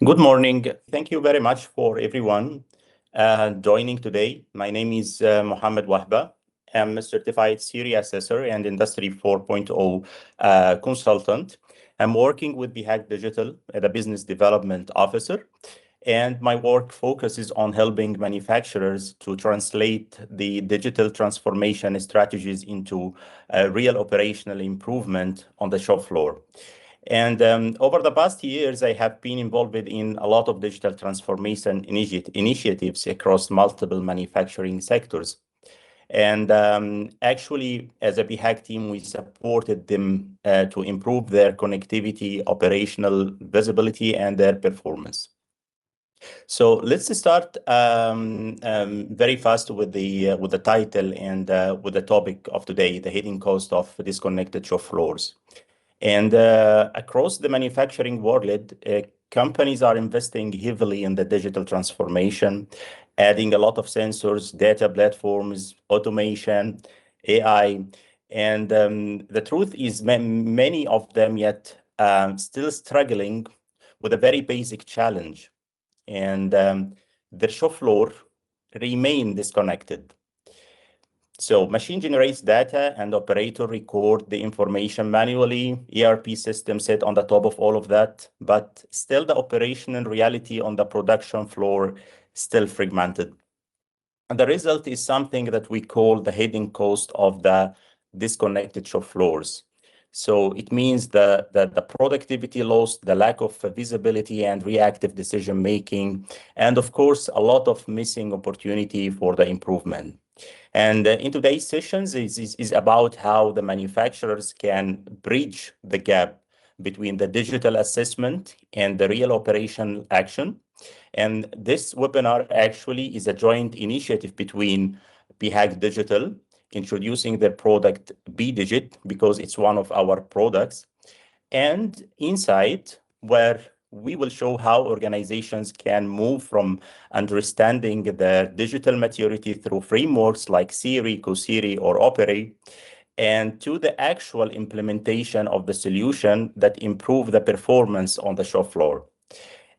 Good morning. Thank you very much for everyone joining today. My name is Mohammed Wahba. I'm a certified Siri assessor and Industry 4.0 consultant. I'm working with BHAG Digital as a business development officer, and my work focuses on helping manufacturers to translate the digital transformation strategies into real operational improvement on the shop floor. And over the past years, I have been involved in a lot of digital transformation initiatives across multiple manufacturing sectors. And actually, as a BHAG team, we supported them to improve their connectivity, operational visibility, and their performance. So let's start very fast with the title and with the topic of today, the hidden cost of disconnected shop floors. And across the manufacturing world, companies are investing heavily in the digital transformation, adding a lot of sensors, data platforms, automation, AI. And the truth is many of them yet still struggling with a very basic challenge. And the shop floor remain disconnected. So machine generates data and operator record the information manually, ERP system sit on the top of all of that, but still the operational reality on the production floor still fragmented. And the result is something that we call the hidden cost of the disconnected shop floors. So it means the productivity loss, the lack of visibility and reactive decision making, and of course, a lot of missing opportunity for the improvement. And in today's sessions is about how the manufacturers can bridge the gap between the digital assessment and the real operational action. And this webinar actually is a joint initiative between BHAG Digital, introducing their product BEEDIGIT, because it's one of our products, and INCIT, where we will show how organizations can move from understanding their digital maturity through frameworks like Siri, CoSiri, or Opera, and to the actual implementation of the solution that improve the performance on the shop floor.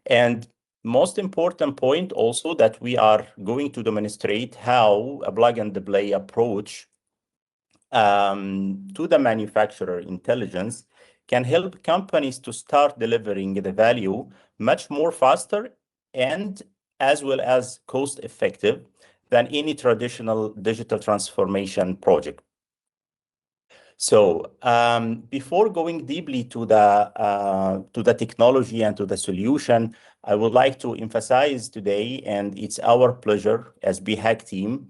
And most important point also that we are going to demonstrate how a plug and play approach to the manufacturer intelligence can help companies to start delivering the value much more faster and as well as cost effective than any traditional digital transformation project. So before going deeply to the technology and to the solution, I would like to emphasize today, and it's our pleasure as BHAG team,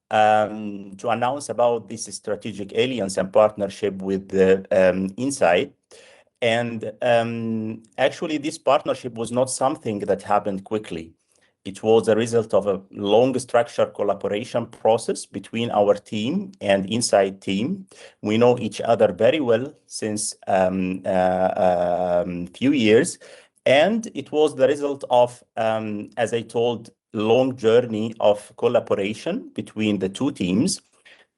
to announce about this strategic alliance and partnership with INCIT. And actually, this partnership was not something that happened quickly. It was a result of a long structured collaboration process between our team and INCIT team. We know each other very well since few years. And it was the result of, as I told, long journey of collaboration between the two teams.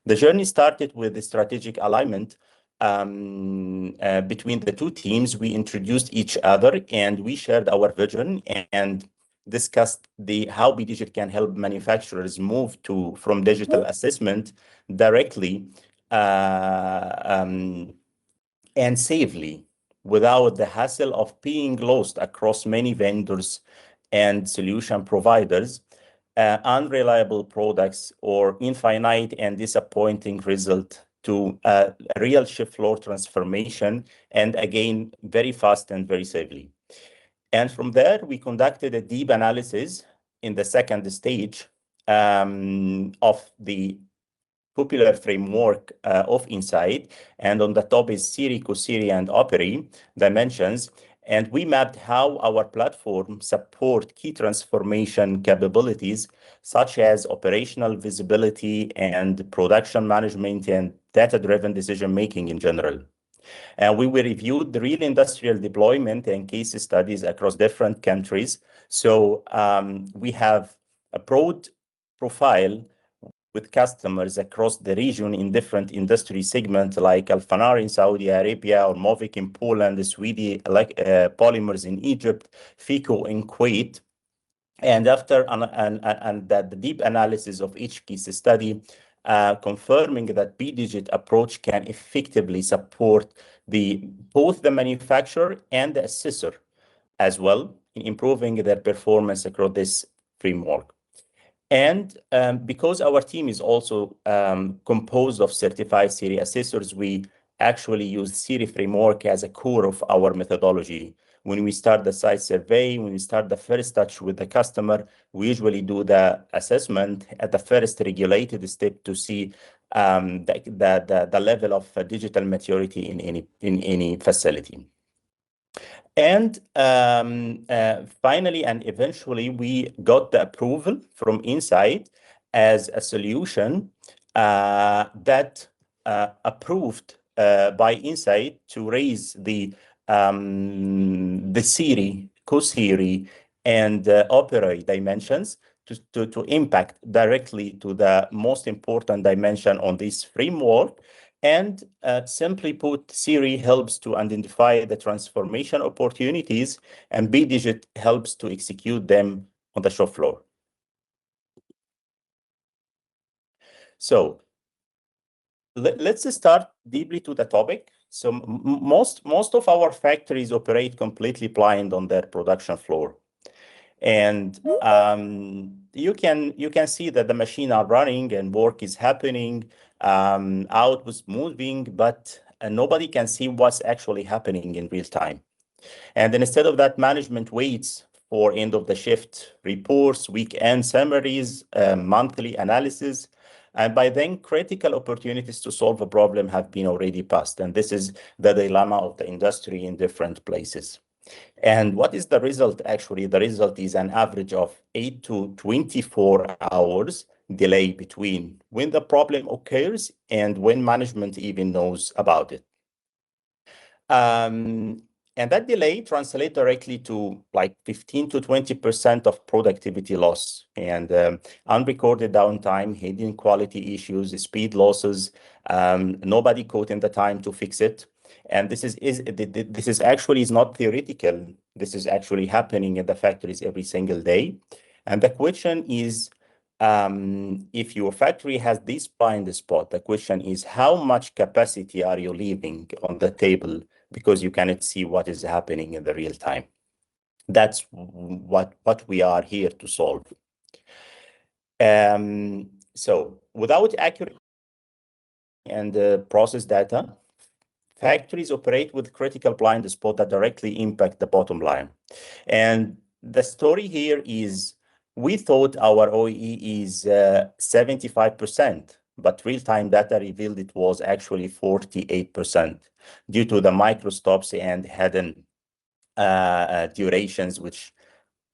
The journey started with the strategic alignment between the two teams. We introduced each other and we shared our vision and discussed how BEEDIGIT can help manufacturers move from digital assessment directly and safely without the hassle of being lost across many vendors and solution providers, unreliable products, or infinite and disappointing result to a real shop floor transformation, and again, very fast and very safely. And from there, we conducted a deep analysis in the second stage of the popular framework of INCIT. And on the top is Siri, CoSiri, and Opera dimensions. And we mapped how our platform support key transformation capabilities, such as operational visibility and production management and data-driven decision-making in general. And we reviewed the real industrial deployment and case studies across different countries. So we have a broad profile with customers across the region in different industry segments like Alfanar in Saudi Arabia, or Movic in Poland, Swedish Polymers in Egypt, FICO in Kuwait. And after the deep analysis of each case study, confirming that BEEDIGIT approach can effectively support both the manufacturer and the assessor as well in improving their performance across this framework. And because our team is also composed of certified Siri assessors, we actually use Siri framework as a core of our methodology. When we start the site survey, when we start the first touch with the customer, we usually do the assessment at the first regulated step to see the level of digital maturity in any facility. And finally, and eventually, we got the approval from INCIT as a solution that approved by INCIT to raise the Siri, co-Siri, and Opera dimensions to impact directly to the most important dimension on this framework. And simply put, Siri helps to identify the transformation opportunities, and BEEDIGIT helps to execute them on the shop floor. So let's start deeply to the topic. So most of our factories operate completely blind on their production floor. And you can see that the machines are running and work is happening, output moving, but nobody can see what's actually happening in real time. And then instead of that, management waits for end of the shift reports, weekend summaries, monthly analysis. And by then, critical opportunities to solve a problem have been already passed. And this is the dilemma of the industry in different places. And what is the result? Actually, the result is an average of 8 to 24 hours delay between when the problem occurs and when management even knows about it. And that delay translates directly to like 15 to 20% of productivity loss, and unrecorded downtime, hidden quality issues, speed losses, nobody caught in the time to fix it. And this is actually is not theoretical. This is actually happening in the factories every single day. And the question is, if your factory has this blind spot, the question is, how much capacity are you leaving on the table because you cannot see what is happening in the real time? That's what we are here to solve. So without accurate and process data, factories operate with critical blind spot that directly impact the bottom line. And the story here is, we thought our OEE is 75%, but real-time data revealed it was actually 48% due to the micro stops and hidden durations, which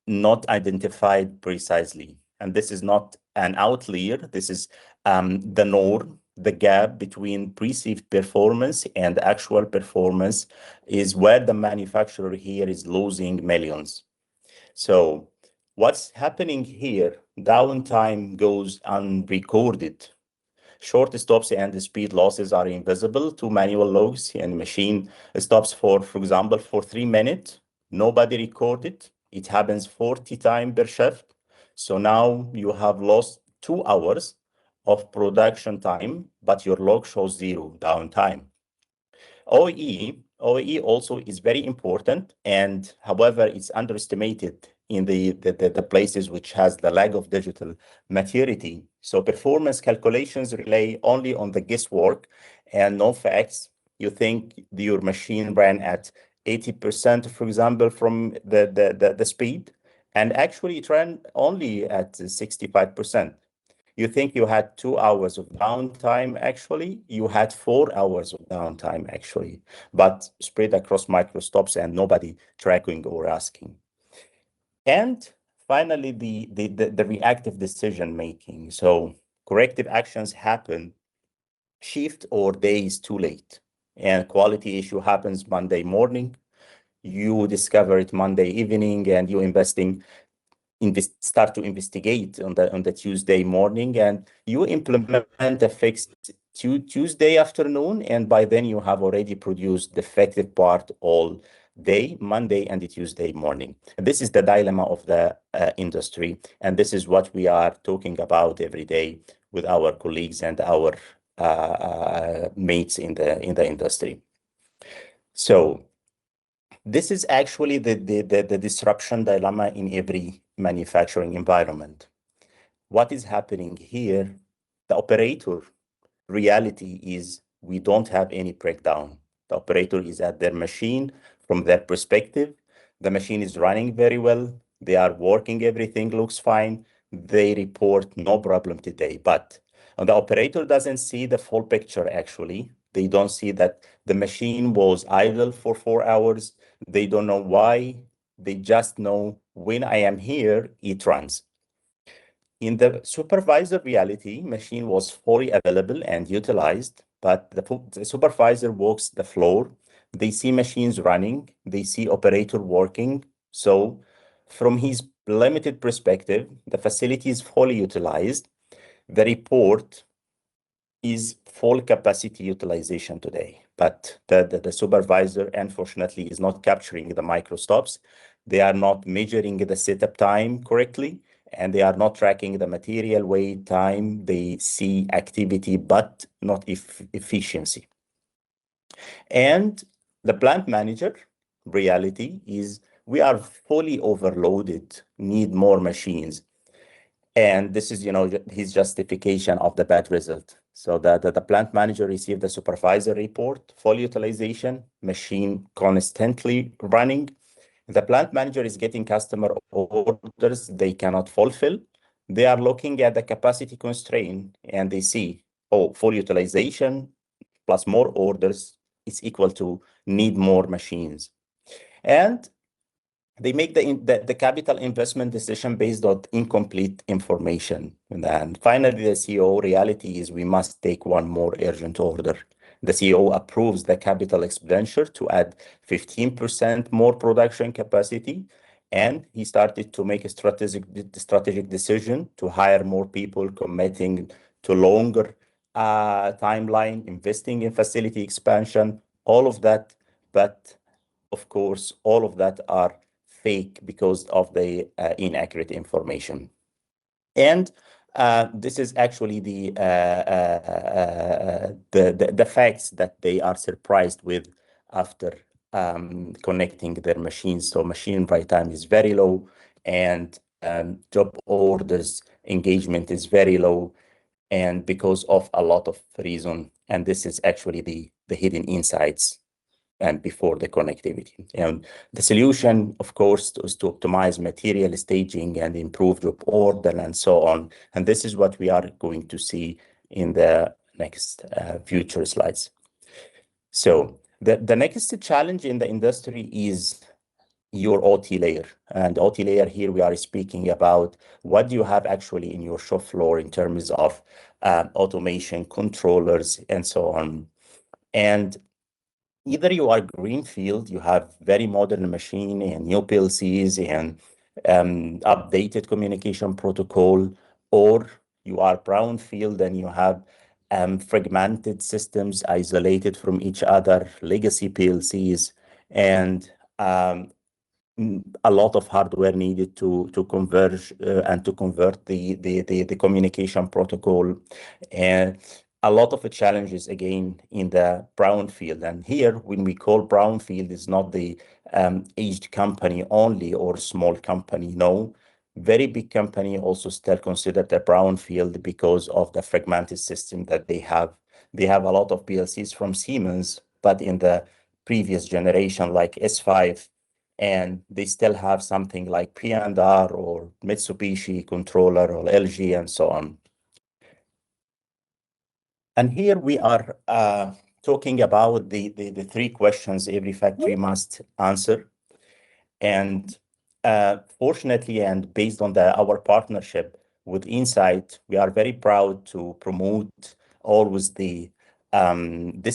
not identified precisely. And this is not an outlier. This is the norm. The gap between perceived performance and actual performance is where the manufacturer here is losing millions. So what's happening here? Downtime goes unrecorded. Short stops and speed losses are invisible to manual logs, and machine stops for example, for 3 minutes. Nobody recorded. It happens 40 times per shift. So now you have lost 2 hours of production time, but your log shows 0 downtime. OEE also is very important, and however, it's underestimated in the places which has the lag of digital maturity. So performance calculations rely only on the guesswork and no facts. You think your machine ran at 80%, for example, from the speed, and actually it ran only at 65%. You think you had 2 hours of downtime, actually, you had 4 hours of downtime, actually, but spread across micro stops and nobody tracking or asking. And finally, the reactive decision making. So corrective actions happen shift or days too late, and quality issue happens Monday morning. You discover it Monday evening, and you're investing start to investigate on the Tuesday morning, and you implement a fix Tuesday afternoon, and by then you have already produced the effective part all day, Monday and the Tuesday morning. This is the dilemma of the industry, and this is what we are talking about every day with our colleagues and our mates in the industry. So this is actually the disruption dilemma in every manufacturing environment. What is happening here? The operator reality is we don't have any breakdown. The operator is at their machine. From their perspective, the machine is running very well. They are working, everything looks fine. They report no problem today. But the operator doesn't see the full picture, actually. They don't see that the machine was idle for 4 hours. They don't know why. They just know when I am here, it runs. In the supervisor reality, machine was fully available and utilized, but the supervisor walks the floor. They see machines running. They see operator working. So from his limited perspective, the facility is fully utilized. The report is full capacity utilization today, but the supervisor, unfortunately, is not capturing the micro stops. They are not measuring the setup time correctly, and they are not tracking the material weight time. They see activity, but not efficiency. And the plant manager reality is we are fully overloaded, need more machines. And this is, his justification of the bad result. So the plant manager received the supervisor report, full utilization, machine constantly running. The plant manager is getting customer orders they cannot fulfill. They are looking at the capacity constraint and they see, oh, full utilization plus more orders is equal to need more machines. And they make the capital investment decision based on incomplete information. And then finally, the CEO reality is we must take one more urgent order. The CEO approves the capital expenditure to add 15% more production capacity. And he started to make a strategic decision to hire more people, committing to longer timeline, investing in facility expansion, all of that. But of course, all of that are fake because of the inaccurate information. And this is actually the facts that they are surprised with after connecting their machines. So machine write time is very low, and job orders engagement is very low, and because of a lot of reason. And this is actually the hidden insights and before the connectivity. And the solution, of course, is to optimize material staging and improve job order and so on. And this is what we are going to see in the next future slides. So the next challenge in the industry is your OT layer. And OT layer here, we are speaking about what do you have actually in your shop floor in terms of automation, controllers, and so on. And either you are greenfield, you have very modern machine and new PLCs and updated communication protocol, or you are brownfield and you have fragmented systems isolated from each other, legacy PLCs, and a lot of hardware needed to converge and to convert the communication protocol, and a lot of the challenges again in the brownfield. And here, when we call brownfield, is not the aged company only or small company. No, very big company also still considered a brownfield because of the fragmented system that they have. They have a lot of PLCs from Siemens, but in the previous generation, like S5, and they still have something like P&R or Mitsubishi controller or LG and so on. And here we are talking about the three questions every factory must answer. And fortunately, and based on our partnership with INCIT, we are very proud to promote always this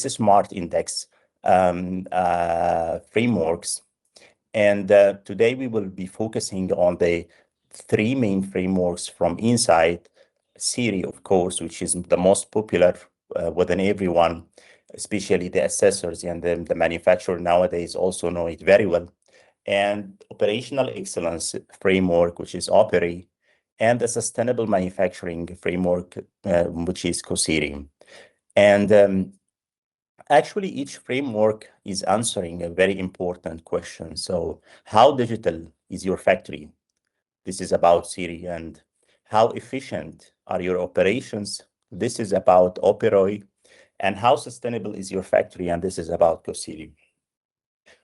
smart index frameworks. And today we will be focusing on the three main frameworks from INCIT, Siri, of course, which is the most popular within everyone, especially the assessors and the manufacturer nowadays also know it very well, and operational excellence framework, which is OPERI, and the sustainable manufacturing framework, which is COSIRI. And actually, each framework is answering a very important question. So how digital is your factory? This is about Siri. And how efficient are your operations? This is about Operoi. And how sustainable is your factory? And this is about COSIRI.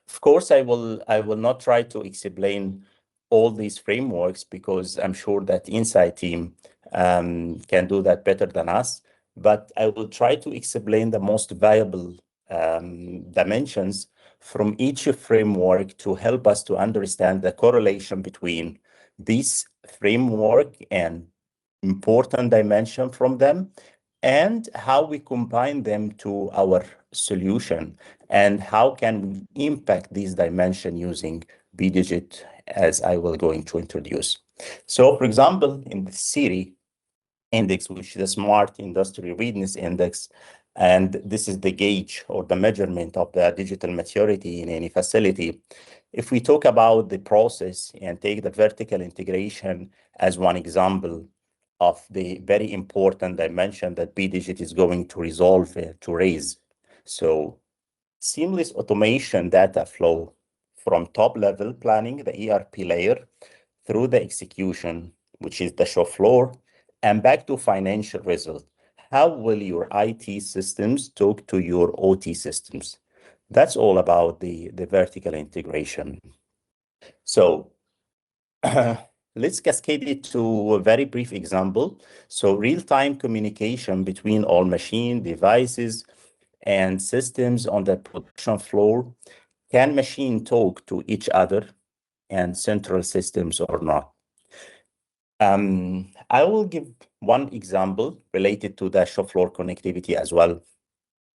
Of course, I will not try to explain all these frameworks because I'm sure that Insight team can do that better than us. But I will try to explain the most valuable dimensions from each framework to help us to understand the correlation between this framework and important dimension from them, and how we combine them to our solution, and how can we impact this dimension using BEEDIGIT, as I will going to introduce. So, for example, in the Siri index, which is the Smart Industry Readiness Index, and this is the gauge or the measurement of the digital maturity in any facility. If we talk about the process and take the vertical integration as one example of the very important dimension that BEEDIGIT is going to resolve to raise. So seamless automation data flow from top level planning, the ERP layer, through the execution, which is the shop floor, and back to financial result. How will your IT systems talk to your OT systems? That's all about the vertical integration. So let's cascade it to a very brief example. So real-time communication between all machine devices and systems on the production floor. Can machine talk to each other and central systems or not? I will give one example related to the shop floor connectivity as well.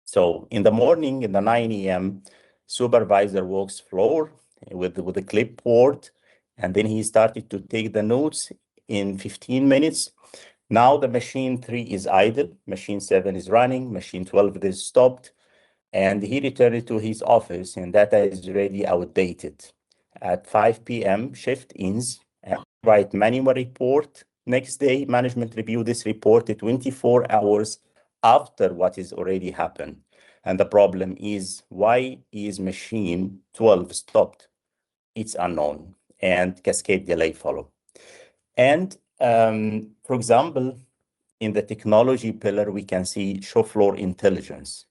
So in the morning, in the 9 a.m., supervisor walks floor with a clipboard, and then he started to take the notes in 15 minutes. Now the machine 3 is idle, machine 7 is running, machine 12 is stopped, and he returned to his office, and data is already outdated. At 5 p.m., shift ends, and write manual report. Next day, management review this report 24 hours after what is already happened. And the problem is, why is machine 12 stopped? It's unknown, and cascade delay follow. And for example, in the technology pillar, we can see shop floor intelligence.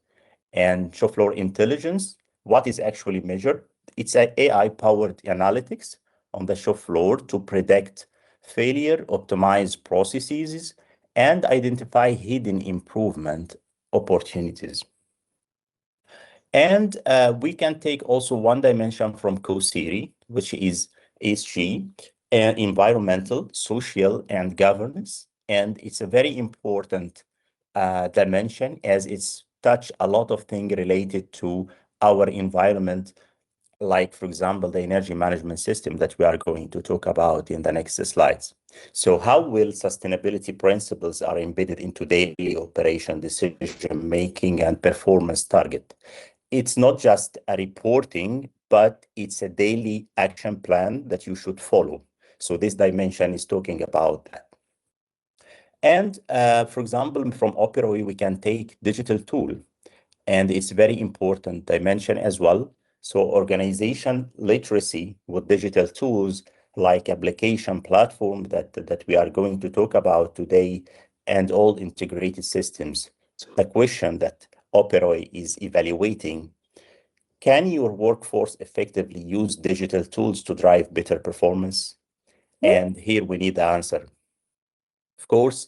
And shop floor intelligence, what is actually measured? It's an AI-powered analytics on the shop floor to predict failure, optimize processes, and identify hidden improvement opportunities. And we can take also one dimension from COSIRI, which is ESG, environmental, social, and governance. And it's a very important dimension, as it's touch a lot of things related to our environment, like, for example, the energy management system that we are going to talk about in the next slides. So how will sustainability principles are embedded into daily operation, decision making, and performance target? It's not just a reporting, but it's a daily action plan that you should follow. So this dimension is talking about that. And for example, from Operoi, we can take digital tool, and it's very important dimension as well. So organization literacy with digital tools like application platform that we are going to talk about today, and all integrated systems. So the question that Operoi is evaluating: can your workforce effectively use digital tools to drive better performance? And here we need the answer. Of course,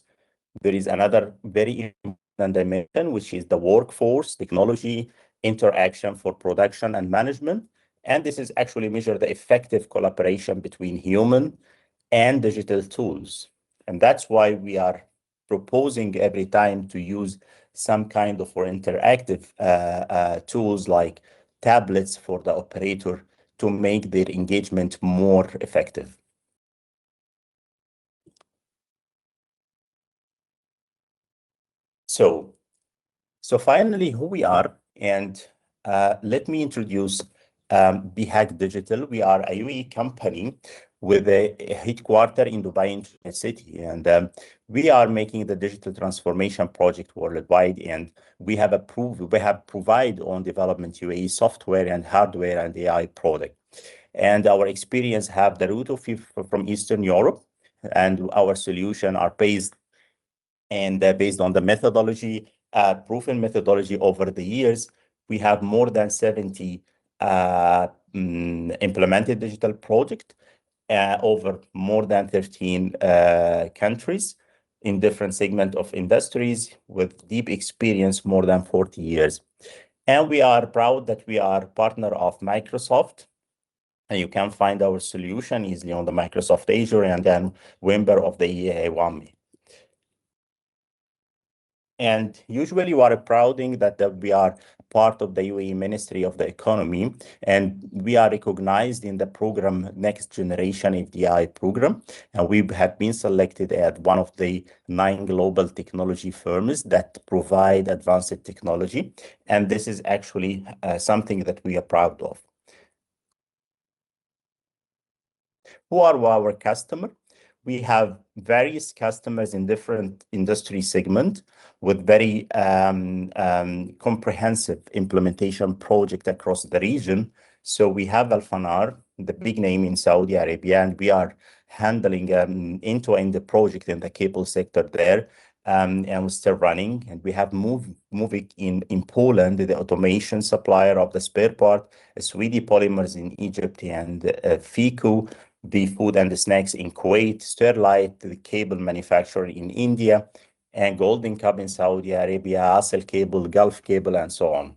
there is another very important dimension, which is the workforce technology interaction for production and management. And this is actually measure the effective collaboration between human and digital tools. And that's why we are proposing every time to use some kind of or interactive tools like tablets for the operator to make their engagement more effective. So finally, who we are, and let me introduce BHAG Digital. We are a UAE company with a headquarter in Dubai Internet City, and we are making the digital transformation project worldwide. And we have provide on development UAE software and hardware and AI product. And our experience have the root of from Eastern Europe, and our solution are based on the methodology, proven methodology over the years. We have more than 70 implemented digital project over more than 13 countries in different segment of industries with deep experience, more than 40 years. And we are proud that we are partner of Microsoft. And you can find our solution easily on the Microsoft Azure and then member of the EA1. And usually we are prouding that we are part of the UAE Ministry of the Economy, and we are recognized in the program Next Generation FDI program. And we have been selected as one of the 9 global technology firms that provide advanced technology. And this is actually something that we are proud of. Who are our customers? We have various customers in different industry segments with very comprehensive implementation project across the region. So we have Al-Fanar, the big name in Saudi Arabia, and we are handling end-to-end the project in the cable sector there. And we're still running. And we have moving in Poland, the automation supplier of the spare part, Swedish Polymers in Egypt, and FICO, the food and the snacks in Kuwait, Sterlite, the cable manufacturer in India, and Golden Cup in Saudi Arabia, Asel Cable, Gulf Cable, and so on.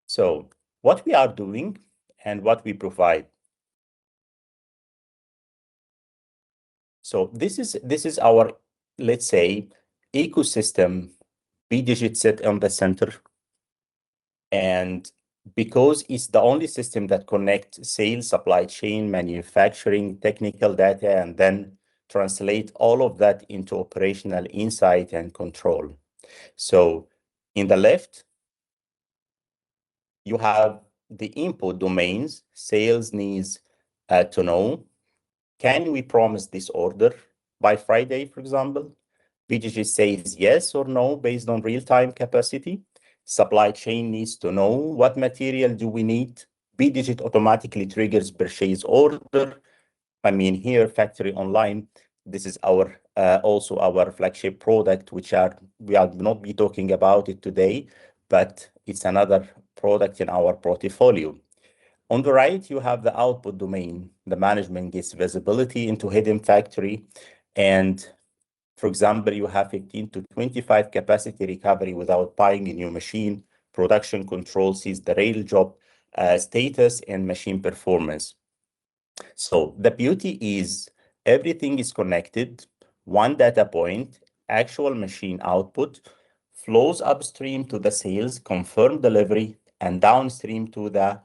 So what we are doing and what we provide. So this is our, let's say, ecosystem. BEEDIGIT set on the center. And because it's the only system that connects sales, supply chain, manufacturing, technical data, and then translate all of that into operational insight and control. So in the left, you have the input domains. Sales needs to know, can we promise this order by Friday, for example? BGG says yes or no based on real-time capacity. Supply chain needs to know what material do we need. BDigit automatically triggers purchase order. I mean, here, factory.online, this is our also our flagship product, which we are not be talking about it today, but it's another product in our portfolio. On the right, you have the output domain. The management gets visibility into hidden factory. And for example, you have 15 to 25 capacity recovery without buying a new machine. Production control sees the real job status and machine performance. So the beauty is everything is connected. One data point, actual machine output, flows upstream to the sales, confirm delivery, and downstream to the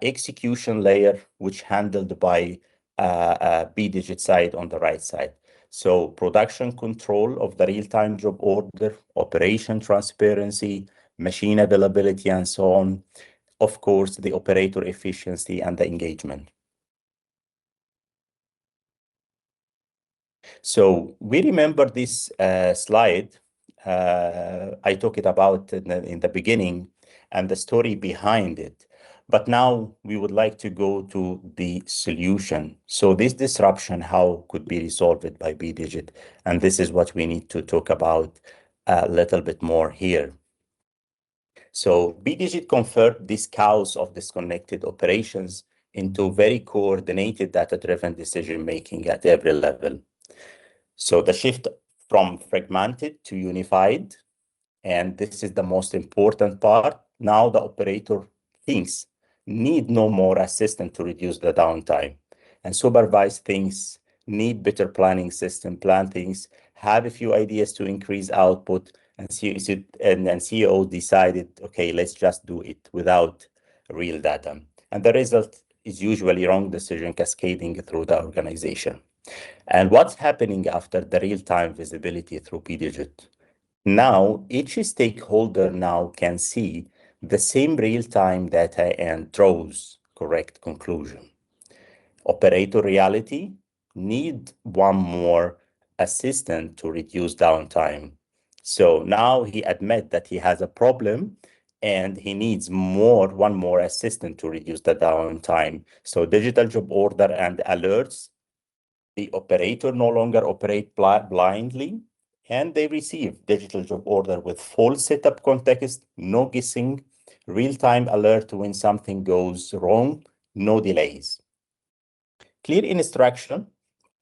execution layer, which handled by BDigit side on the right side. So production control of the real-time job order, operation transparency, machine availability, and so on. Of course, the operator efficiency and the engagement. So we remember this slide. I talked it about in the beginning and the story behind it. But now we would like to go to the solution. So this disruption, how could be resolved by BDigit? And this is what we need to talk about a little bit more here. So BDigit convert this chaos of disconnected operations into very coordinated data-driven decision-making at every level. So the shift from fragmented to unified, and this is the most important part. Now the operator thinks need no more assistant to reduce the downtime, and supervise things need better planning system, plan things, have a few ideas to increase output, and CEO decided, okay, let's just do it without real data. And the result is usually wrong decision cascading through the organization. And what's happening after the real-time visibility through BEEDIGIT? Now, each stakeholder now can see the same real-time data and draws correct conclusion. Operator reality need one more assistant to reduce downtime. So now he admit that he has a problem and he needs one more assistant to reduce the downtime. So digital job order and alerts, the operator no longer operate blindly, and they receive digital job order with full setup context, no guessing, real-time alert when something goes wrong, no delays. Clear instruction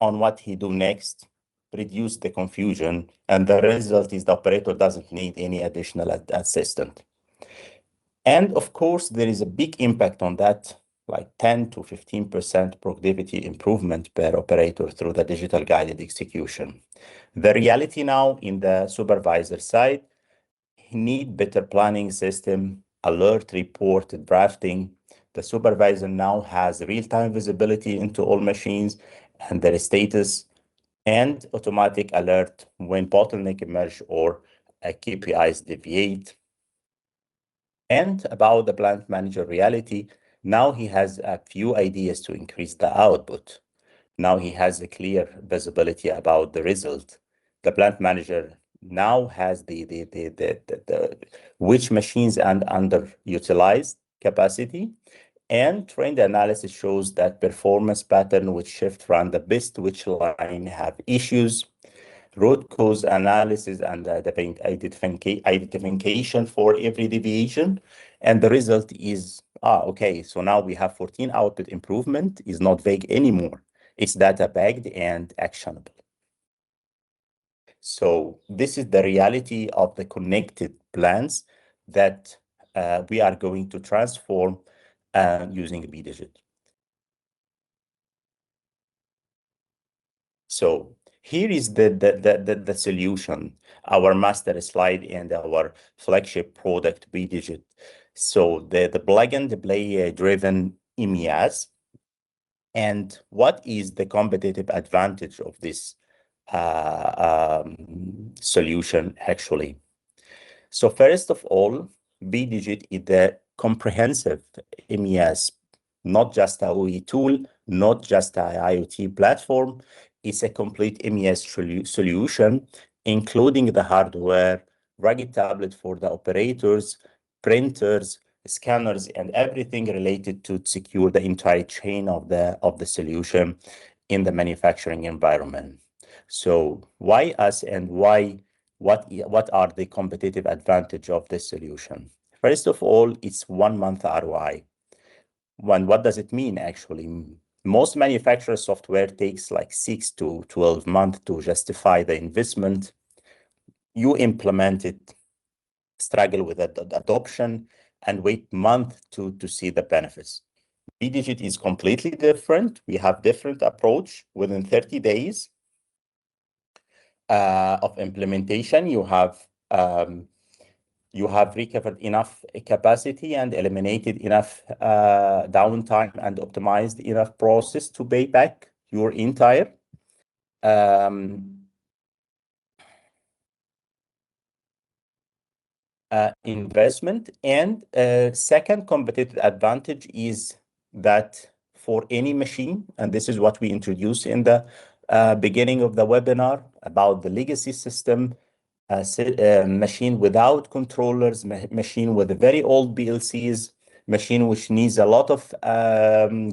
on what he do next, reduce the confusion, and the result is the operator doesn't need any additional assistant. And of course, there is a big impact on that, like 10 to 15% productivity improvement per operator through the digital guided execution. The reality now in the supervisor side, he need better planning system, alert report drafting. The supervisor now has real-time visibility into all machines and their status and automatic alert when bottleneck emerge or KPIs deviate. And about the plant manager reality, now he has a few ideas to increase the output. Now he has a clear visibility about the result. The plant manager now has the which machines and underutilized capacity, and trend analysis shows that performance pattern which shift from the best which line have issues, root cause analysis and identification for every deviation. And the result is, okay, so now we have 14 output improvement is not vague anymore. It's data backed and actionable. So this is the reality of the connected plans that we are going to transform using BEEDIGIT. So here is the solution, our master slide and our flagship product, BEEDIGIT. So the plug and play driven MES. And what is the competitive advantage of this solution actually? So first of all, BEEDIGIT is the comprehensive MES, not just a OE tool, not just a IoT platform. It's a complete MES solution, including the hardware, rugged tablet for the operators, printers, scanners, and everything related to secure the entire chain of the solution in the manufacturing environment. So why us and why? What are the competitive advantage of this solution? First of all, it's 1 month ROI. What does it mean actually? Most manufacturer software takes like 6 to 12 months to justify the investment. You implement it, struggle with adoption, and wait month to see the benefits. BEEDIGIT is completely different. We have different approach. Within 30 days of implementation, you have recovered enough capacity and eliminated enough downtime and optimized enough process to pay back your entire investment. And second competitive advantage is that for any machine, and this is what we introduced in the beginning of the webinar about the legacy system, machine without controllers, machine with very old PLCs, machine which needs a lot of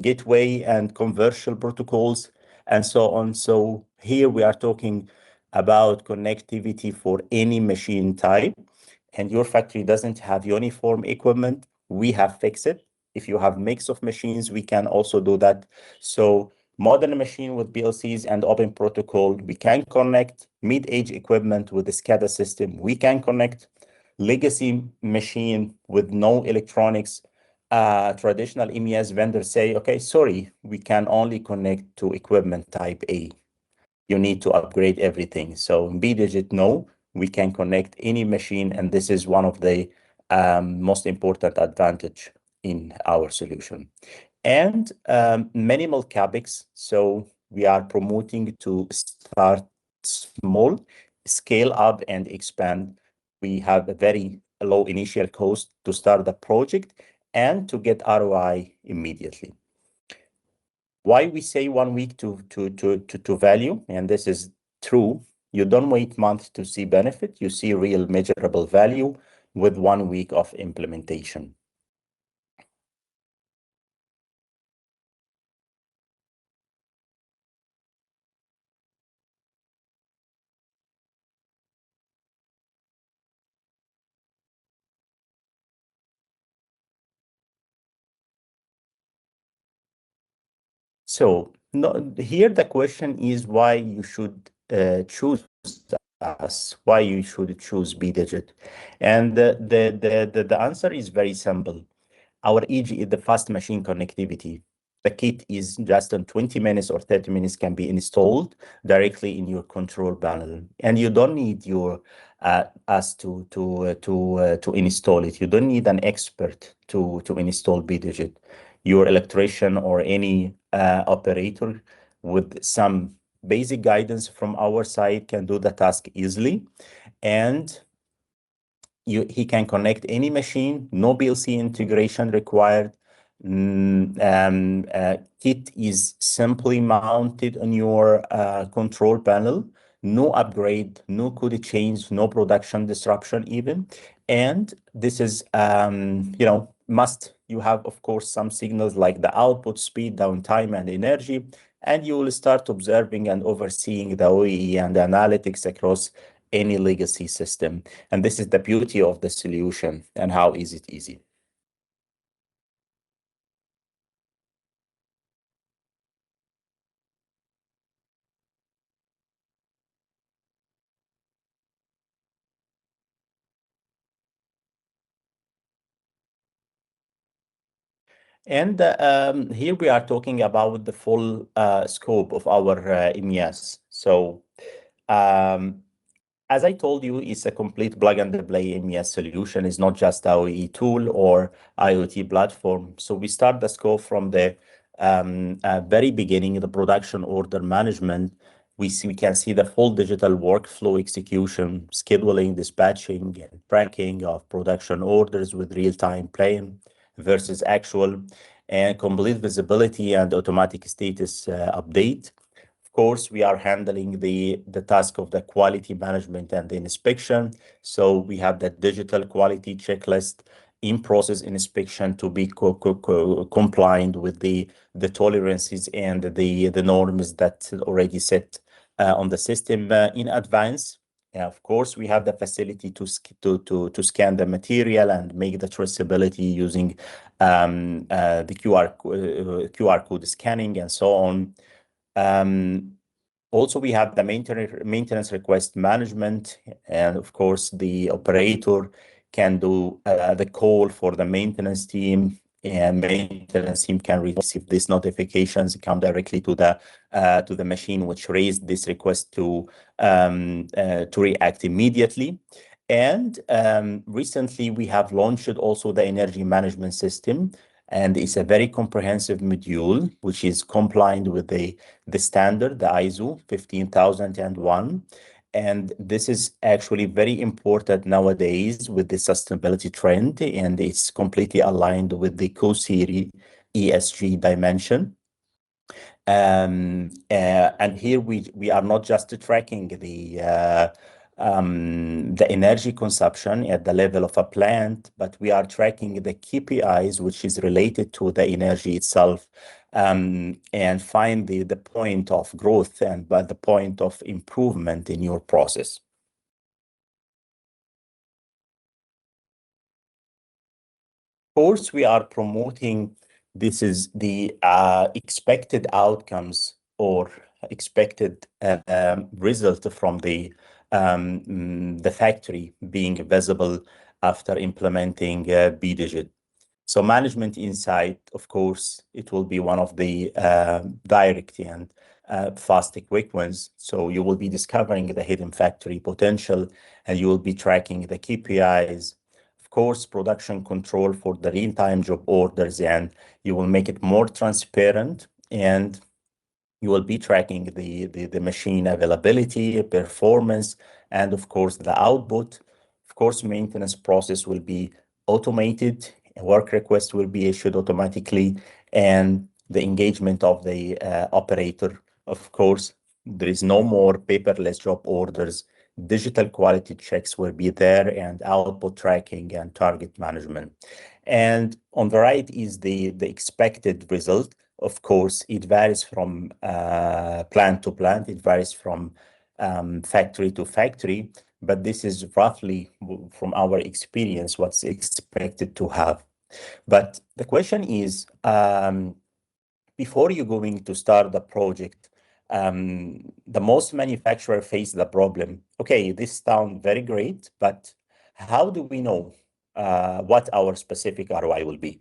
gateway and conversion protocols, and so on. So here we are talking about connectivity for any machine type, and your factory doesn't have uniform equipment, we have fixed it. If you have mix of machines, we can also do that. So modern machine with PLCs and open protocol, we can connect. Mid-age equipment with the SCADA system, we can connect. Legacy machine with no electronics, traditional MES vendors say, okay, sorry, we can only connect to equipment type A. You need to upgrade everything. So BEEDIGIT, no, we can connect any machine, and this is one of the most important advantage in our solution. and minimal capex. So we are promoting to start small, scale up and expand. We have a very low initial cost to start the project and to get ROI immediately. Why we say 1 week to value, and this is true. You don't wait months to see benefit. You see real measurable value with 1 week of implementation. So no, here the question is why you should choose us, why you should choose BDigit. And the answer is very simple. Our EG is the fast machine connectivity. The kit is just in 20 minutes or 30 minutes can be installed directly in your control panel, and you don't need your us to install it. You don't need an expert to install BDigit. Your electrician or any operator with some basic guidance from our side can do the task easily, and he can connect any machine, no PLC integration required. Kit is simply mounted on your control panel, no upgrade, no code change, no production disruption even. And this is, must you have, of course, some signals like the output, speed, downtime, and energy. And you will start observing and overseeing the OEE and the analytics across any legacy system. And this is the beauty of the solution and how is it easy. And here we are talking about the full scope of our MES. So um, as I told you, it's a complete plug and play MES solution. It's not just our tool or IoT platform. So we start the scope from the very beginning, the production order management. We can see the full digital workflow execution, scheduling, dispatching, and tracking of production orders with real-time plan versus actual, and complete visibility and automatic status update. Of course, we are handling the task of the quality management and the inspection. So we have that digital quality checklist in process inspection to be compliant with the tolerances and the norms that already set on the system in advance. Of course, we have the facility to scan the material and make the traceability using the QR code scanning and so on. Also, we have the maintenance request management, and of course, the operator can do the call for the maintenance team, and maintenance team can receive these notifications, come directly to the machine which raised this request to react immediately. And recently, we have launched also the energy management system, and it's a very comprehensive module which is compliant with the standard, the ISO 15001. And this is actually very important nowadays with the sustainability trend, and it's completely aligned with the co-series ESG dimension. And here we are not just tracking the energy consumption at the level of a plant, but we are tracking the KPIs, which is related to the energy itself, and find the point of growth and by the point of improvement in your process. Of course, we are promoting this is the expected outcomes or expected result from the factory being visible after implementing BDigit. So management insight, of course, it will be one of the direct and fast, quick ones. So you will be discovering the hidden factory potential, and you will be tracking the KPIs. Of course, production control for the real-time job orders, and you will make it more transparent, and you will be tracking the machine availability, performance, and of course, the output. Of course, maintenance process will be automated, work requests will be issued automatically, and the engagement of the operator. Of course, there is no more paperless job orders. Digital quality checks will be there, and output tracking and target management. And on the right is the expected result. Of course, it varies from plant to plant. It varies from factory to factory, but this is roughly from our experience what's expected to have. But the question is, before you're going to start the project, the most manufacturer face the problem. Okay, this sounds very great, but how do we know what our specific ROI will be?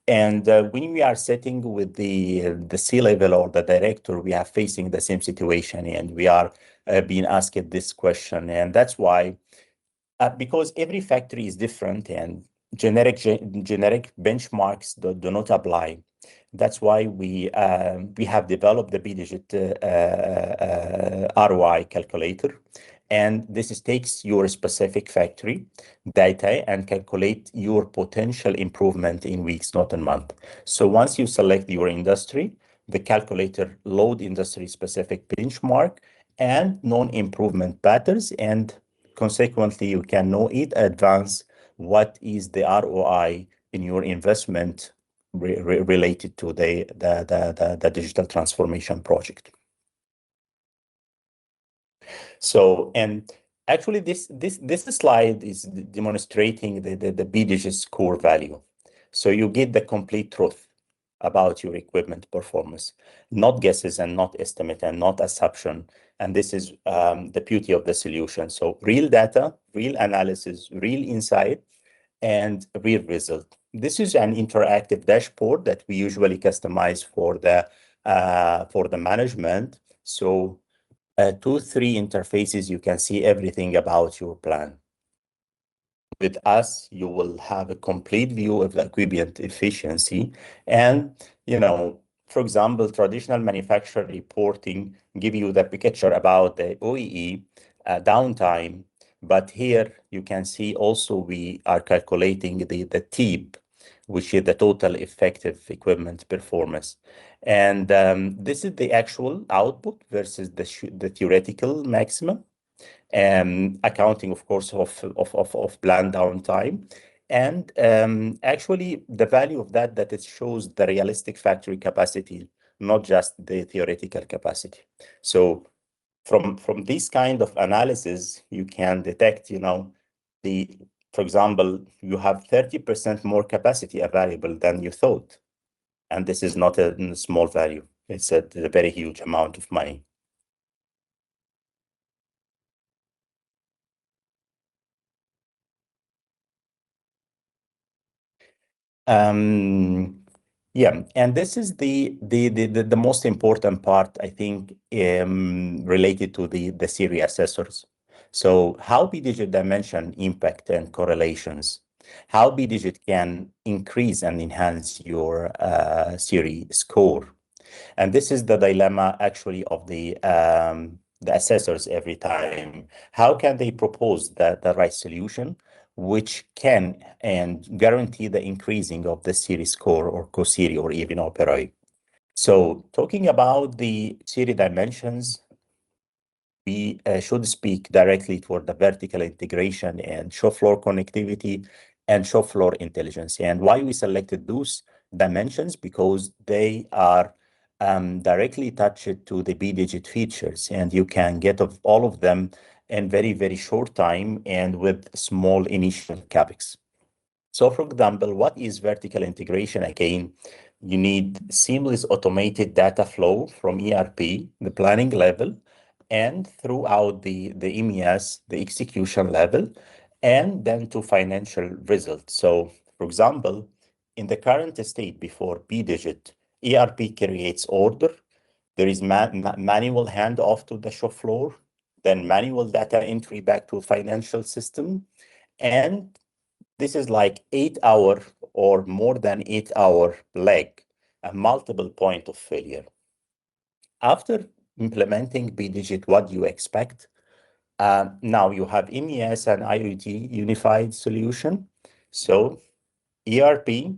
And when we are sitting with the C-level or the director, we are facing the same situation, and we are being asked this question. And that's why, because every factory is different and generic benchmarks do not apply. That's why we have developed the BEEDIGIT ROI calculator. And this takes your specific factory data and calculate your potential improvement in weeks, not in month. So once you select your industry, the calculator load industry specific benchmark and known improvement patterns, and consequently, you can know in advance what is the ROI in your investment related to the digital transformation project. So, and actually, this slide is demonstrating the BDG's core value. So you get the complete truth about your equipment performance, not guesses and not estimate and not assumption. And this is the beauty of the solution. So real data, real analysis, real insight, and real result. This is an interactive dashboard that we usually customize for the management. So 2-3 interfaces, you can see everything about your plan. With us, you will have a complete view of the equipment efficiency. And, for example, traditional manufacturer reporting give you the picture about the OEE downtime. But here you can see also we are calculating the TEEP, which is the total effective equipment performance. And this is the actual output versus the theoretical maximum, accounting, of course, of planned downtime. And actually, the value of that it shows the realistic factory capacity, not just the theoretical capacity. So from this kind of analysis, you can detect, for example, you have 30% more capacity available than you thought. And this is not a small value. It's a very huge amount of money. Yeah, and this is the most important part, I think, related to the Siri assessors. So how BDigit dimension impact and correlations, how BDigit can increase and enhance your Siri score. And this is the dilemma actually of the assessors every time. How can they propose the right solution, which can and guarantee the increasing of the Siri score or co-Siri or even Opera? So talking about the Siri dimensions, we should speak directly toward the vertical integration and shop floor connectivity and shop floor intelligence. And why we selected those dimensions? Because they are directly attached to the BDigit features, and you can get of all of them in very, very short time and with small initial capex. So for example, what is vertical integration? Again, you need seamless automated data flow from ERP, the planning level, and throughout the MES, the execution level, and then to financial results. So for example, in the current state before BDigit, ERP creates order, there is manual handoff to the shop floor, then manual data entry back to financial system, and This is like 8 hour or more than 8 hour lag, a multiple point of failure. After implementing BDigit, what do you expect? Now you have MES and IoT unified solution. So ERP,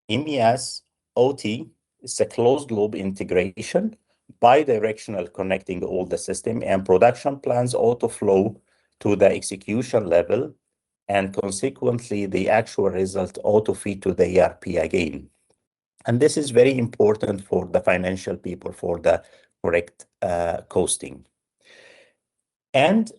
MES, OT, it's a closed loop integration, bi-directional connecting all the system, and production plans auto flow to the execution level, and consequently the actual result auto feed to the ERP again. And this is very important for the financial people for the correct costing. And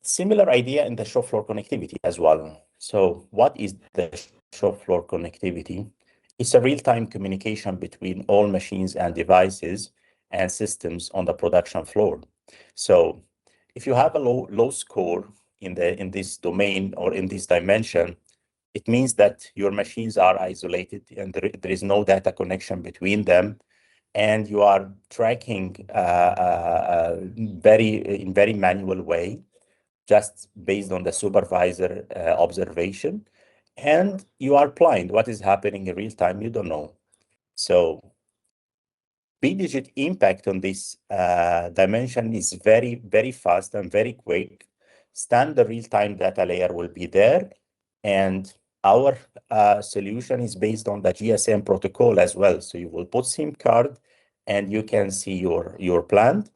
similar idea in the shop floor connectivity as well. So what is the shop floor connectivity? It's a real-time communication between all machines and devices and systems on the production floor. So if you have a low score in this domain or in this dimension, it means that your machines are isolated and there is no data connection between them, and you are tracking in very manual way, just based on the supervisor observation, and you are blind. What is happening in real time, you don't know. So BDigit impact on this dimension is very, very fast and very quick. Standard real-time data layer will be there, and our solution is based on the GSM protocol as well. So you will put SIM card and you can see your plant.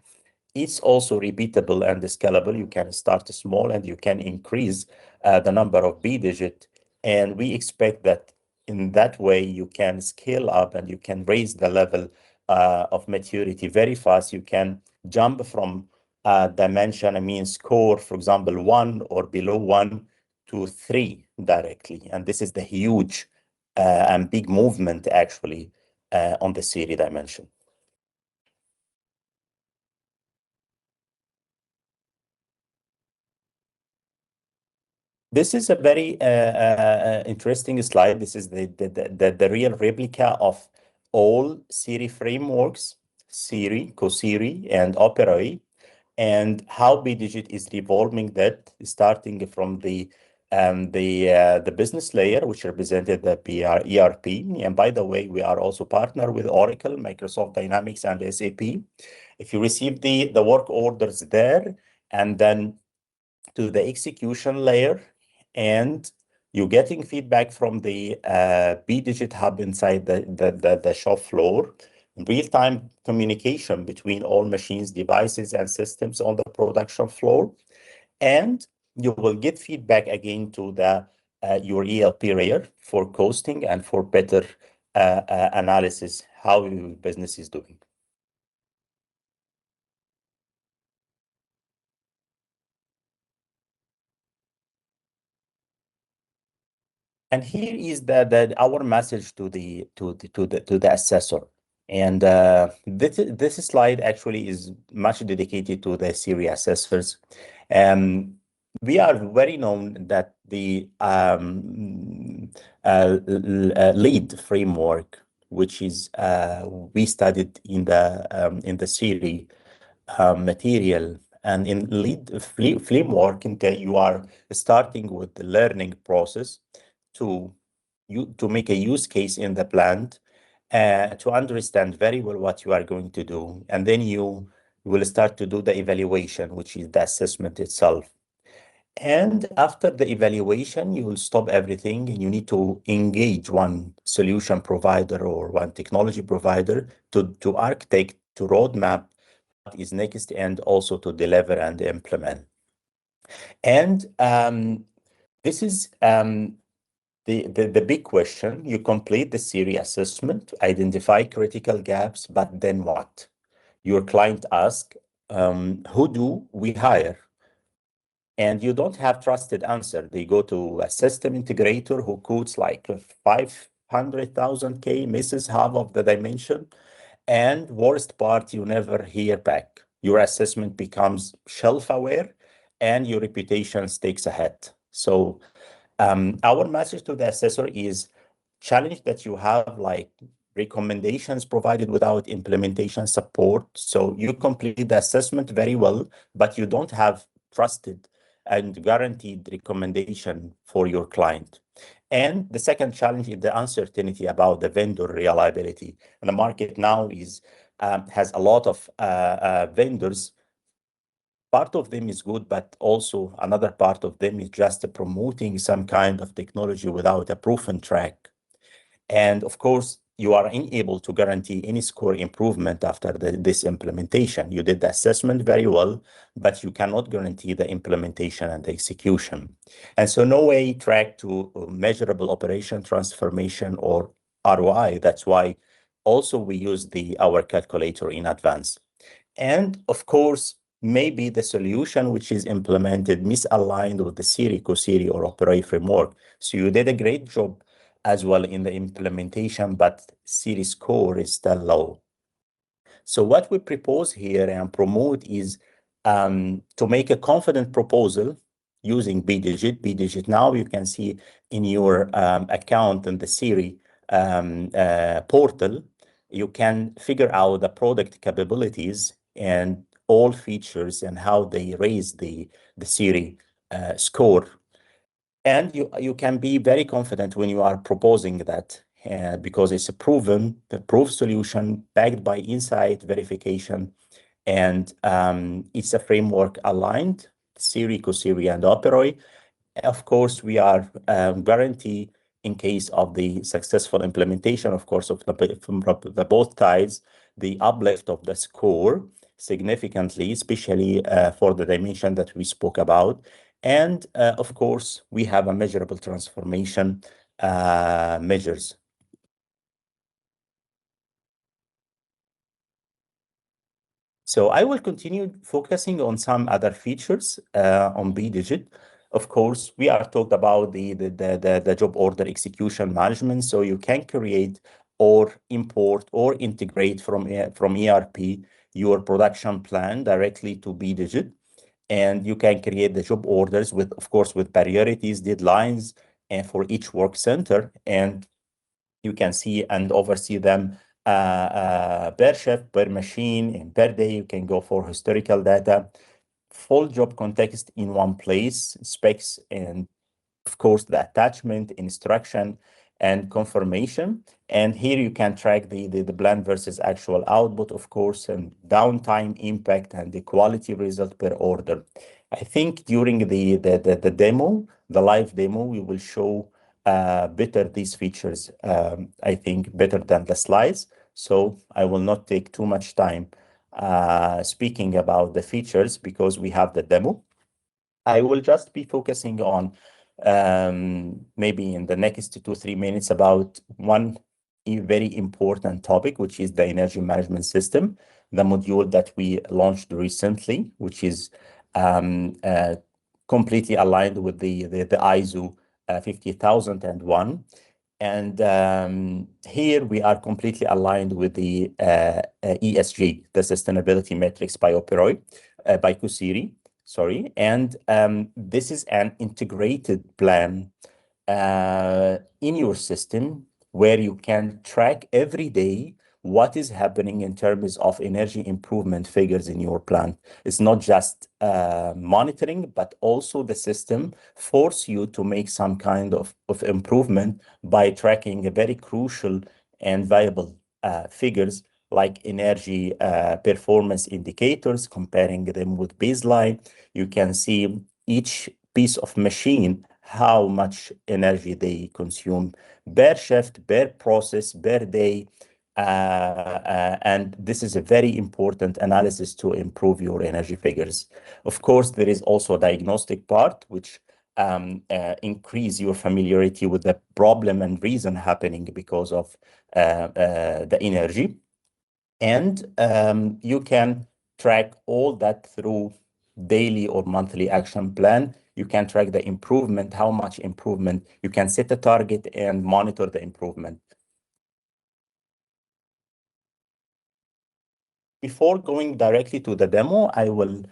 It's also repeatable and scalable. You can start small and you can increase the number of BDigit. And we expect that in that way, you can scale up and you can raise the level of maturity very fast. You can jump from dimension, score, for example, 1 or below 1 to 3 directly. And this is the huge and big movement actually on the Siri dimension. This is a very interesting slide. This is the real replica of all Siri frameworks, Siri, CoSiri, and Opera, and how BDigit is evolving that, starting from the business layer, which represented the ERP. And by the way, we are also partner with Oracle, Microsoft Dynamics, and SAP. If you receive the work orders there, and then to the execution layer, and you're getting feedback from the BDigit hub inside the shop floor, real-time communication between all machines, devices, and systems on the production floor. And you will get feedback again to the your ELP layer for costing and for better analysis, how your business is doing. And here is our message to the assessor. And this slide actually is much dedicated to the Siri assessors. We are very known that the lead framework, which is we studied in the Siri material. And in lead framework, you are starting with the learning process to make a use case in the plant, to understand very well what you are going to do. And then you will start to do the evaluation, which is the assessment itself. And after the evaluation, you will stop everything and you need to engage one solution provider or one technology provider to architect, to roadmap what is next, and also to deliver and implement. And this is the big question. You complete the Siri assessment, identify critical gaps, but then what? Your client asks, who do we hire? And you don't have trusted answer. They go to a system integrator who quotes like 500,000 K, misses half of the dimension. And worst part, you never hear back. Your assessment becomes shelf aware and your reputation takes a hit. So our message to the assessor is challenge that you have like recommendations provided without implementation support. So you complete the assessment very well, but you don't have trusted and guaranteed recommendation for your client. And the second challenge is the uncertainty about the vendor reliability. And the market now has a lot of vendors. Part of them is good, but also another part of them is just promoting some kind of technology without a proven track. And of course, you are unable to guarantee any score improvement after this implementation. You did the assessment very well, but you cannot guarantee the implementation and the execution. And so no way track to measurable operation transformation or ROI. That's why also we use our calculator in advance. And of course, maybe the solution which is implemented misaligned with the SIRI, COSIRI, or Opera framework. So you did a great job as well in the implementation, but SIRI score is still low. So what we propose here and promote is to make a confident proposal using BEEDIGIT. BEEDIGIT now you can see in your account in the SIRI portal, you can figure out the product capabilities and all features and how they raise the SIRI score. And you can be very confident when you are proposing that because it's a proved solution backed by INCIT verification, and it's a framework aligned, SIRI, COSIRI, and Operoi. Of course, we are guarantee in case of the successful implementation, of course, from the both sides, the uplift of the score significantly, especially for the dimension that we spoke about. And of course, we have a measurable transformation measures. So I will continue focusing on some other features on BEEDIGIT. Of course, we are talked about the job order execution management. So you can create or import or integrate from ERP your production plan directly to BEEDIGIT. And you can create the job orders with, of course, with priorities, deadlines, and for each work center. And you can see and oversee them per shift, per machine, and per day. You can go for historical data, full job context in one place, specs, and of course, the attachment, instruction, and confirmation. And here you can track the plan versus actual output, of course, and downtime impact and the quality result per order. I think during the demo, the live demo, we will show better these features, I think better than the slides. So I will not take too much time speaking about the features because we have the demo. I will just be focusing on maybe in the next 2-3 minutes about one very important topic, which is the energy management system, the module that we launched recently, which is completely aligned with the ISO 50001. And here we are completely aligned with the ESG, the sustainability metrics by Operoi, by COSIRI. Sorry, and this is an integrated plan in your system where you can track every day what is happening in terms of energy improvement figures in your plant. It's not just monitoring, but also the system force you to make some kind of improvement by tracking a very crucial and viable figures like energy performance indicators, comparing them with baseline. You can see each piece of machine, how much energy they consume per shift, per process, per day. And this is a very important analysis to improve your energy figures. Of course, there is also a diagnostic part, which increase your familiarity with the problem and reason happening because of the energy. And you can track all that through daily or monthly action plan. You can track the improvement, how much improvement. You can set a target and monitor the improvement. Before going directly to the demo, I will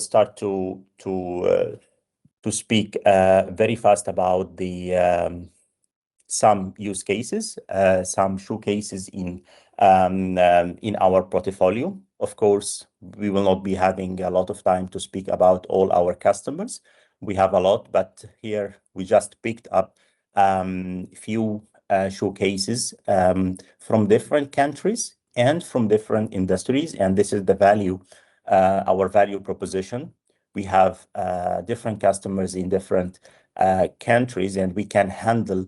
start to speak very fast about the some use cases, some showcases in our portfolio. Of course, we will not be having a lot of time to speak about all our customers. We have a lot, but here we just picked up few showcases from different countries and from different industries, and this is the value, our value proposition. We have different customers in different countries, and we can handle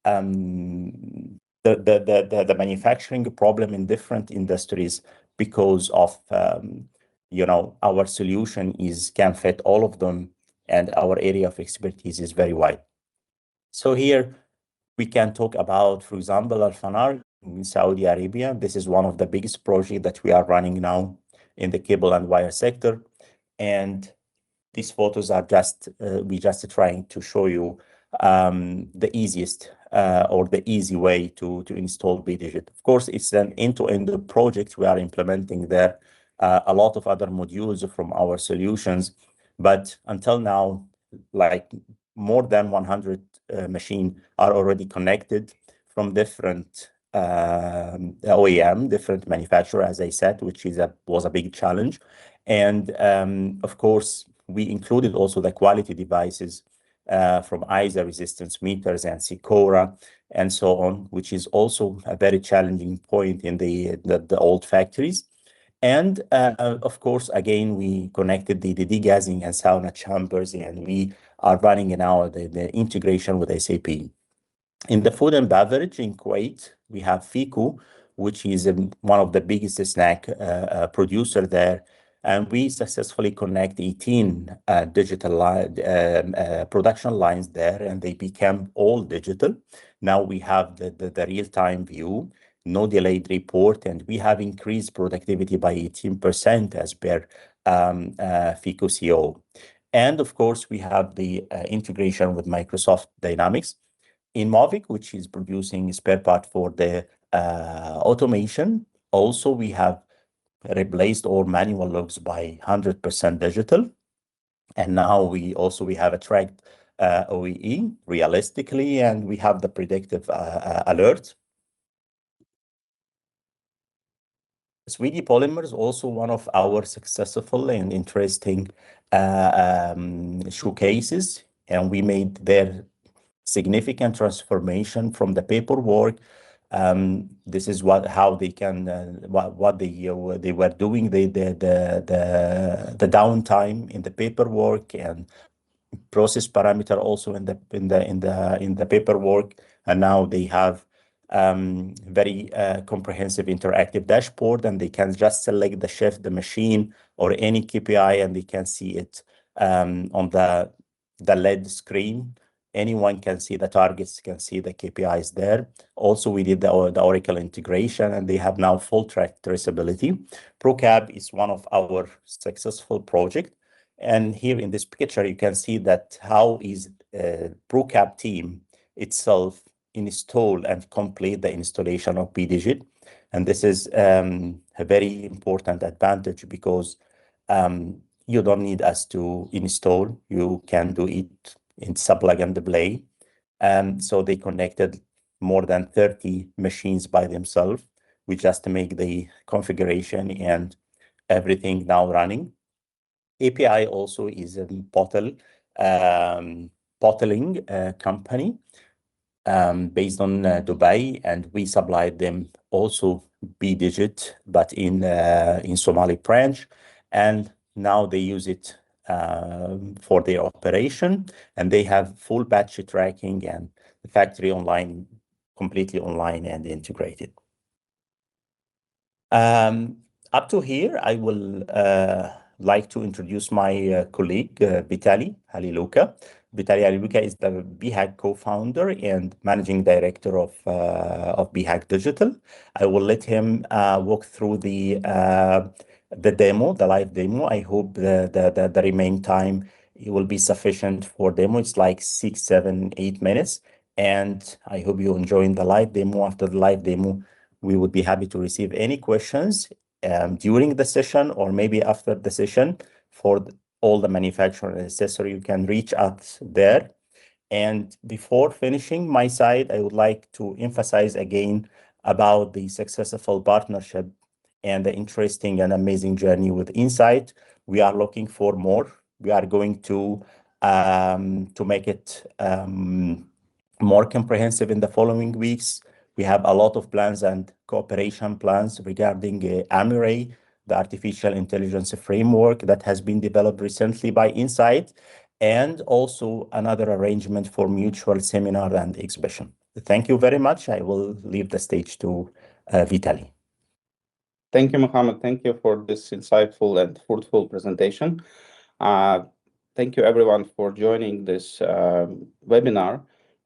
the manufacturing problem in different industries because of our solution can fit all of them, and our area of expertise is very wide. So here we can talk about, for example, Al Fanar in Saudi Arabia. This is one of the biggest projects that we are running now in the cable and wire sector. And these photos are we just trying to show you the easiest or the easy way to install BEEDIGIT. Of course, it's an end-to-end project we are implementing there, a lot of other modules from our solutions, but until now, like more than 100 machines are already connected from different OEM, different manufacturer, as I said, which was a big challenge. And of course, we included also the quality devices from ISA resistance meters and Sicora and so on, which is also a very challenging point in the old factories. And of course, again, we connected the degassing and sauna chambers, and we are running now the integration with SAP. In the food and beverage in Kuwait, we have FICO, which is one of the biggest snack producer there. And we successfully connect 18 digital production lines there, and they became all digital. Now we have the real-time view, no delayed report, and we have increased productivity by 18% as per FICO CO. And of course, we have the integration with Microsoft Dynamics in Mavic, which is producing spare part for the automation. Also, we have replaced all manual logs by 100% digital. And now we have a tracked OEE realistically, and we have the predictive alert. Swedish Polymer is also one of our successful and interesting showcases, and we made their significant transformation from the paperwork. This is how they can what they were doing, the downtime in the paperwork and process parameter also in the paperwork, and now they have very comprehensive interactive dashboard, and they can just select the shift, the machine, or any KPI, and they can see it on the LED screen. Anyone can see the targets, can see the KPIs there. Also, we did the Oracle integration, and they have now full track traceability. ProCab is one of our successful projects. And here in this picture, you can see that how is ProCab team itself install and complete the installation of BEEDIGIT. And this is a very important advantage because you don't need us to install. You can do it in plug and play. So they connected more than 30 machines by themselves. We just make the configuration and everything now running. API also is a bottling company based on Dubai, and we supplied them also BEEDIGIT, but in Somali branch, and now they use it for their operation, and they have full batch tracking and the factory online, completely online and integrated. Up to here, I will like to introduce my colleague, Vitaly Haliluka. Vitaly Haliluka is the BHAG co-founder and managing director of BHAG Digital. I will let him walk through the demo, the live demo. I hope the remaining time it will be sufficient for demo. It's like 6, 7, 8 minutes. And I hope you enjoying the live demo. After the live demo, we would be happy to receive any questions during the session or maybe after the session for all the manufacturer and accessory. You can reach out there. And before finishing my side, I would like to emphasize again about the successful partnership and the interesting and amazing journey with INCIT. We are looking for more. We are going to make it more comprehensive in the following weeks. We have a lot of plans and cooperation plans regarding AMIRAY, the artificial intelligence framework that has been developed recently by INCIT, and also another arrangement for mutual seminar and exhibition. Thank you very much. I will leave the stage to Vitaly. Thank you, Mohammed. Thank you for this insightful and fruitful presentation. Thank you, everyone, for joining this webinar.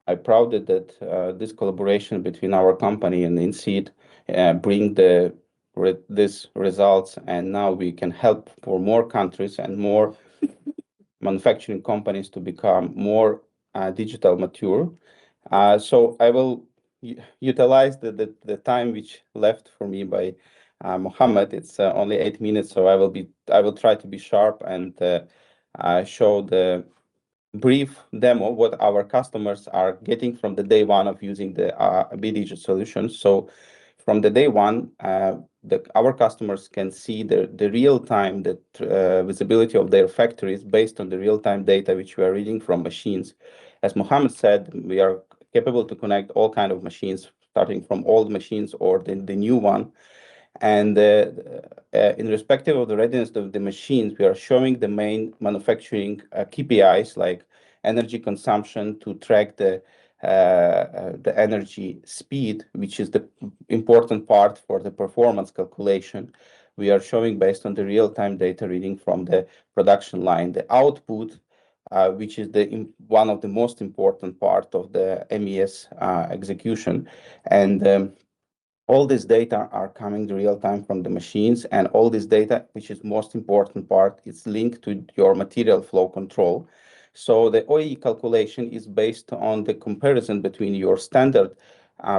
I'm proud that this collaboration between our company and INCIT bring these results, and now we can help for more countries and more manufacturing companies to become more digital mature. So I will utilize the time which left for me by Mohammed. It's only 8 minutes, so I will try to be sharp and show the brief demo what our customers are getting from the day one of using the BEEDIGIT solutions. So from the day one, our customers can see the real-time visibility of their factories based on the real-time data which we are reading from machines. As Mohammed said, we are capable to connect all kind of machines, starting from old machines or the new one. And in respective of the readiness of the machines, we are showing the main manufacturing KPIs like energy consumption to track the energy speed, which is the important part for the performance calculation. We are showing based on the real-time data reading from the production line, the output, which is one of the most important part of the MES execution. And all this data are coming real time from the machines, and all this data, which is most important part, is linked to your material flow control. So the OEE calculation is based on the comparison between your standard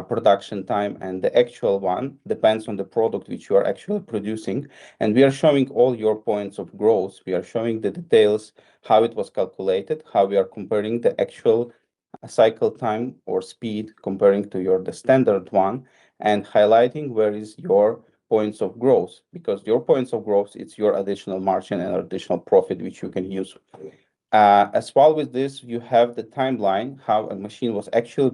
production time and the actual one, depends on the product which you are actually producing. And we are showing all your points of growth. We are showing the details, how it was calculated, how we are comparing the actual cycle time or speed comparing to the standard one, and highlighting where is your points of growth, because your points of growth, it's your additional margin and additional profit which you can use. As well with this, you have the timeline, how a machine was actually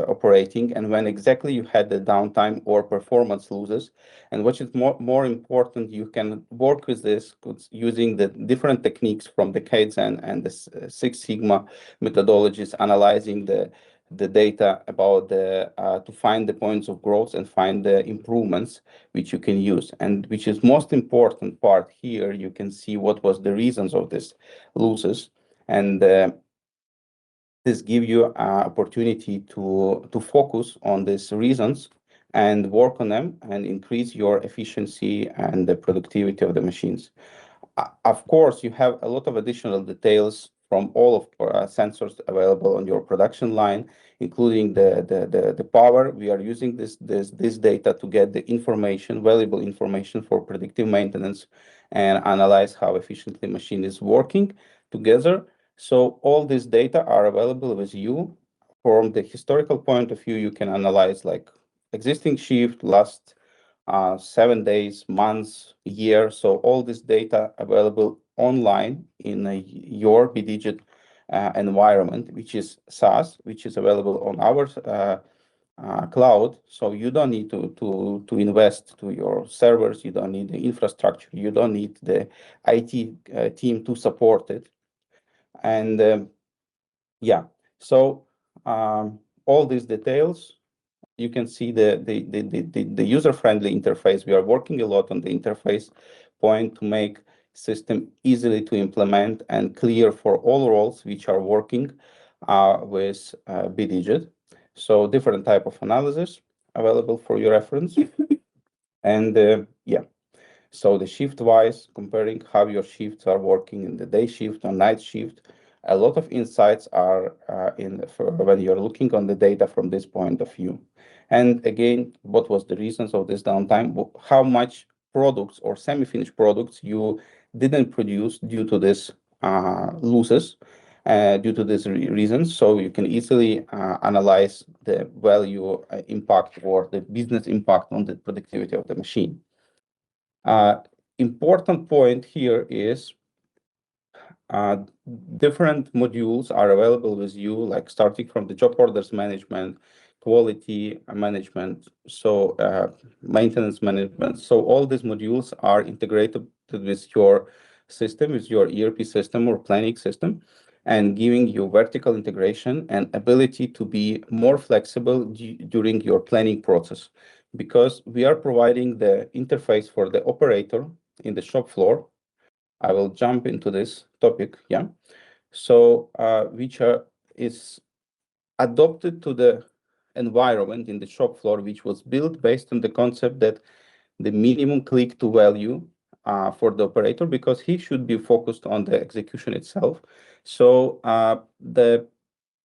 operating and when exactly you had the downtime or performance losses. And what is more important, you can work with this using the different techniques from the Kaizen and the Six Sigma methodologies, analyzing the data about to find the points of growth and find the improvements which you can use. And which is most important part here, you can see what was the reasons of this losses. And this gives you an opportunity to focus on these reasons and work on them and increase your efficiency and the productivity of the machines. Of course, you have a lot of additional details from all of sensors available on your production line, including the power. We are using this data to get the information, valuable information for predictive maintenance and analyze how efficiently machine is working together. So all this data are available with you. From the historical point of view, you can analyze like existing shift, last 7 days, months, year. So all this data available online in your BEEDIGIT environment, which is SaaS, which is available on our cloud. So you don't need to invest to your servers. You don't need the infrastructure. You don't need the IT team to support it. And yeah, so all these details, you can see the user-friendly interface. We are working a lot on the interface point to make system easily to implement and clear for all roles which are working with BEEDIGIT. So different type of analysis available for your reference. And yeah, so the shift-wise, comparing how your shifts are working in the day shift or night shift, a lot of insights are when you're looking on the data from this point of view. And again, what was the reasons of this downtime? How much products or semi-finished products you didn't produce due to this losses, due to these reasons. So you can easily analyze the value impact or the business impact on the productivity of the machine. Important point here is different modules are available with you, like starting from the job orders management, quality management, so maintenance management. So all these modules are integrated with your system, with your ERP system or planning system, and giving you vertical integration and ability to be more flexible during your planning process. Because we are providing the interface for the operator in the shop floor. I will jump into this topic, yeah. So, which is adopted to the environment in the shop floor, which was built based on the concept that the minimum click to value for the operator, because he should be focused on the execution itself. So,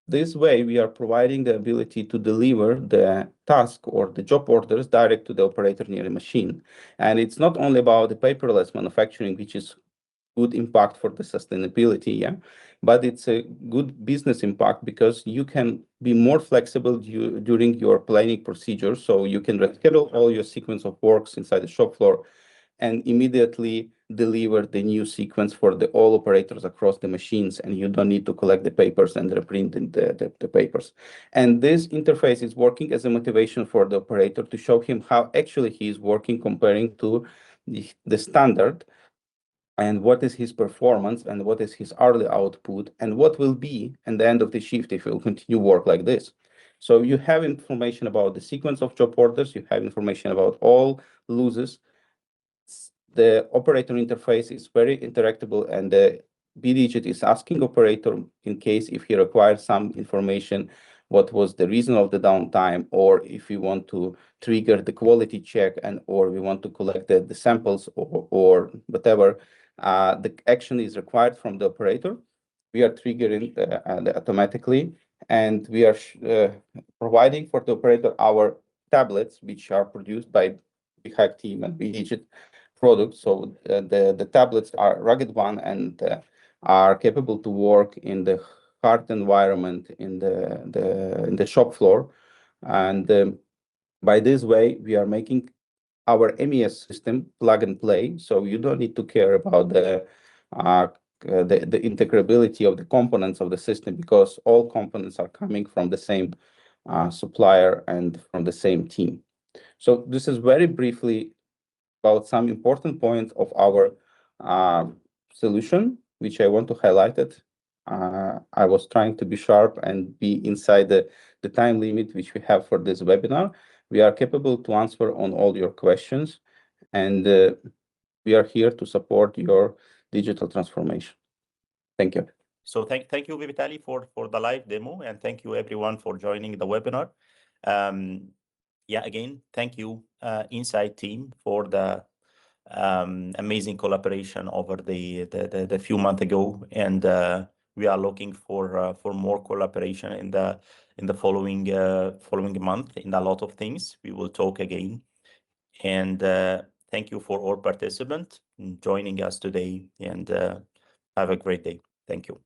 this way, we are providing the ability to deliver the task or the job orders direct to the operator near the machine. And it's not only about the paperless manufacturing, which is good impact for the sustainability, yeah, but it's a good business impact because you can be more flexible during your planning procedure. So you can reschedule all your sequence of works inside the shop floor and immediately deliver the new sequence for the all operators across the machines, and you don't need to collect the papers and reprint the papers. And this interface is working as a motivation for the operator to show him how actually he is working comparing to the standard, and what is his performance and what is his hourly output and what will be at the end of the shift if he will continue work like this. So you have information about the sequence of job orders, you have information about all losses. The operator interface is very interactable, and the BEEDIGIT is asking operator in case if he requires some information, what was the reason of the downtime, or if we want to trigger the quality check and or we want to collect the samples or whatever, the action is required from the operator. We are triggering automatically, and we are providing for the operator our tablets, which are produced by BHAG team and BEEDIGIT products. So the tablets are rugged one and are capable to work in the hard environment in the shop floor. And by this way, we are making our MES system plug and play. So you don't need to care about the integrability of the components of the system, because all components are coming from the same supplier and from the same team. So this is very briefly about some important points of our solution, which I want to highlight it. I was trying to be sharp and be inside the time limit which we have for this webinar. We are capable to answer on all your questions, and we are here to support your digital transformation. Thank you. So thank you, Vitali, for the live demo, and thank you everyone for joining the webinar. Yeah, again, thank you, INCIT team, for the amazing collaboration over the few months ago, and we are looking for more collaboration in the following month in a lot of things. We will talk again, and thank you for all participants joining us today, and have a great day. Thank you.